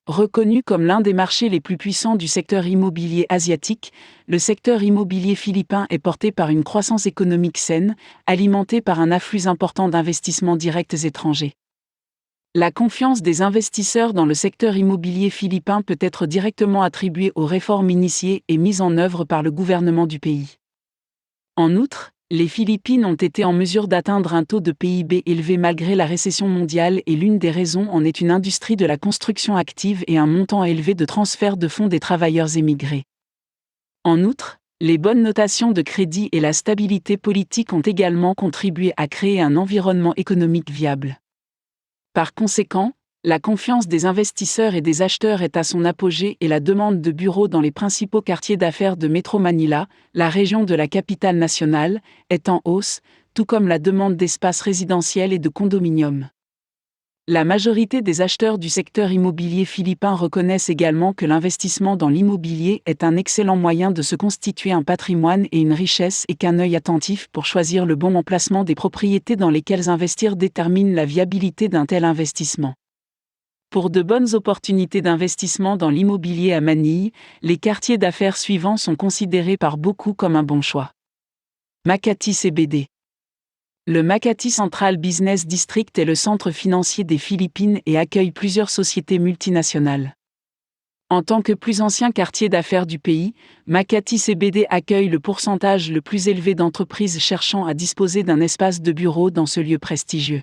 Reconnu comme l'un des marchés les plus puissants du secteur immobilier asiatique, le secteur immobilier philippin est porté par une croissance économique saine, alimentée par un afflux important d'investissements directs étrangers. La confiance des investisseurs dans le secteur immobilier philippin peut être directement attribuée aux réformes initiées et mises en œuvre par le gouvernement du pays. En outre, les Philippines ont été en mesure d'atteindre un taux de PIB élevé malgré la récession mondiale et l'une des raisons en est une industrie de la construction active et un montant élevé de transfert de fonds des travailleurs émigrés. En outre, les bonnes notations de crédit et la stabilité politique ont également contribué à créer un environnement économique viable. Par conséquent, la confiance des investisseurs et des acheteurs est à son apogée et la demande de bureaux dans les principaux quartiers d'affaires de Metro Manila, la région de la capitale nationale, est en hausse, tout comme la demande d'espaces résidentiels et de condominiums. La majorité des acheteurs du secteur immobilier philippin reconnaissent également que l'investissement dans l'immobilier est un excellent moyen de se constituer un patrimoine et une richesse et qu'un œil attentif pour choisir le bon emplacement des propriétés dans lesquelles investir détermine la viabilité d'un tel investissement. Pour de bonnes opportunités d'investissement dans l'immobilier à Manille, les quartiers d'affaires suivants sont considérés par beaucoup comme un bon choix. Makati CBD. Le Makati Central Business District est le centre financier des Philippines et accueille plusieurs sociétés multinationales. En tant que plus ancien quartier d'affaires du pays, Makati CBD accueille le pourcentage le plus élevé d'entreprises cherchant à disposer d'un espace de bureau dans ce lieu prestigieux.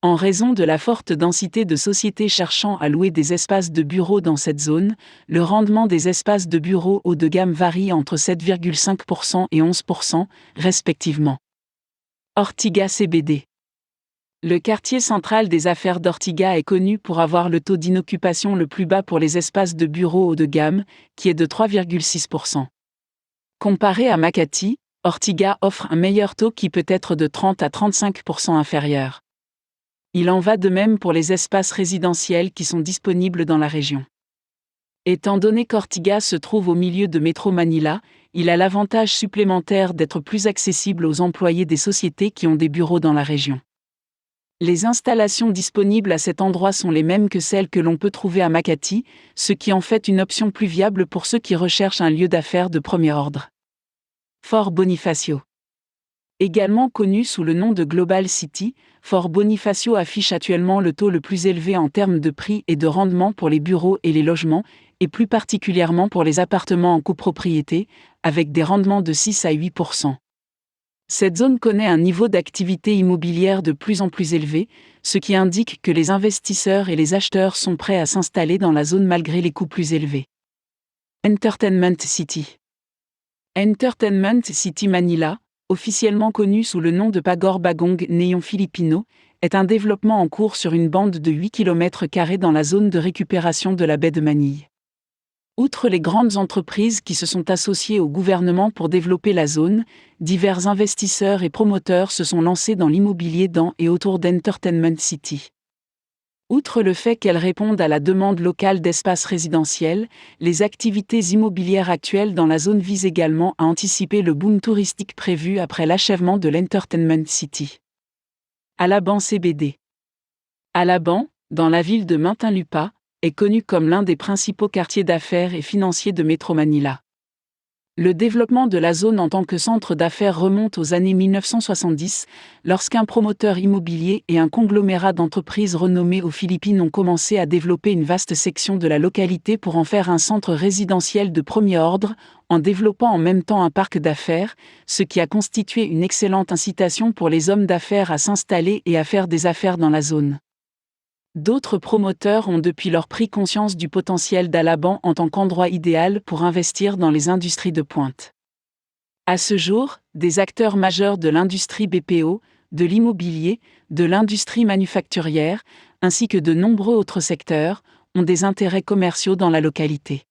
En raison de la forte densité de sociétés cherchant à louer des espaces de bureaux dans cette zone, le rendement des espaces de bureaux haut de gamme varie entre 7,5% et 11%, respectivement. Ortiga CBD. Le quartier central des affaires d'Ortiga est connu pour avoir le taux d'inoccupation le plus bas pour les espaces de bureaux haut de gamme, qui est de 3,6%. Comparé à Makati, Ortiga offre un meilleur taux qui peut être de 30 à 35% inférieur. Il en va de même pour les espaces résidentiels qui sont disponibles dans la région. Étant donné qu'Ortiga se trouve au milieu de Metro Manila, il a l'avantage supplémentaire d'être plus accessible aux employés des sociétés qui ont des bureaux dans la région. Les installations disponibles à cet endroit sont les mêmes que celles que l'on peut trouver à Makati, ce qui en fait une option plus viable pour ceux qui recherchent un lieu d'affaires de premier ordre. Fort Bonifacio. Également connu sous le nom de Global City, Fort Bonifacio affiche actuellement le taux le plus élevé en termes de prix et de rendement pour les bureaux et les logements, et plus particulièrement pour les appartements en copropriété, avec des rendements de 6 à 8%. Cette zone connaît un niveau d'activité immobilière de plus en plus élevé, ce qui indique que les investisseurs et les acheteurs sont prêts à s'installer dans la zone malgré les coûts plus élevés. Entertainment City. Entertainment City Manila, officiellement connu sous le nom de Pagor Bagong Neon Filipino, est un développement en cours sur une bande de 8 km² dans la zone de récupération de la baie de Manille. Outre les grandes entreprises qui se sont associées au gouvernement pour développer la zone, divers investisseurs et promoteurs se sont lancés dans l'immobilier dans et autour d'Entertainment City. Outre le fait qu'elle réponde à la demande locale d'espaces résidentiels, les activités immobilières actuelles dans la zone visent également à anticiper le boom touristique prévu après l'achèvement de l'Entertainment City. Alaban CBD. Alaban, dans la ville de Muntinlupa, est connu comme l'un des principaux quartiers d'affaires et financiers de Metro Manila. Le développement de la zone en tant que centre d'affaires remonte aux années 1970, lorsqu'un promoteur immobilier et un conglomérat d'entreprises renommées aux Philippines ont commencé à développer une vaste section de la localité pour en faire un centre résidentiel de premier ordre, en développant en même temps un parc d'affaires, ce qui a constitué une excellente incitation pour les hommes d'affaires à s'installer et à faire des affaires dans la zone. D'autres promoteurs ont depuis lors pris conscience du potentiel d'Alaban en tant qu'endroit idéal pour investir dans les industries de pointe. À ce jour, des acteurs majeurs de l'industrie BPO, de l'immobilier, de l'industrie manufacturière, ainsi que de nombreux autres secteurs, ont des intérêts commerciaux dans la localité.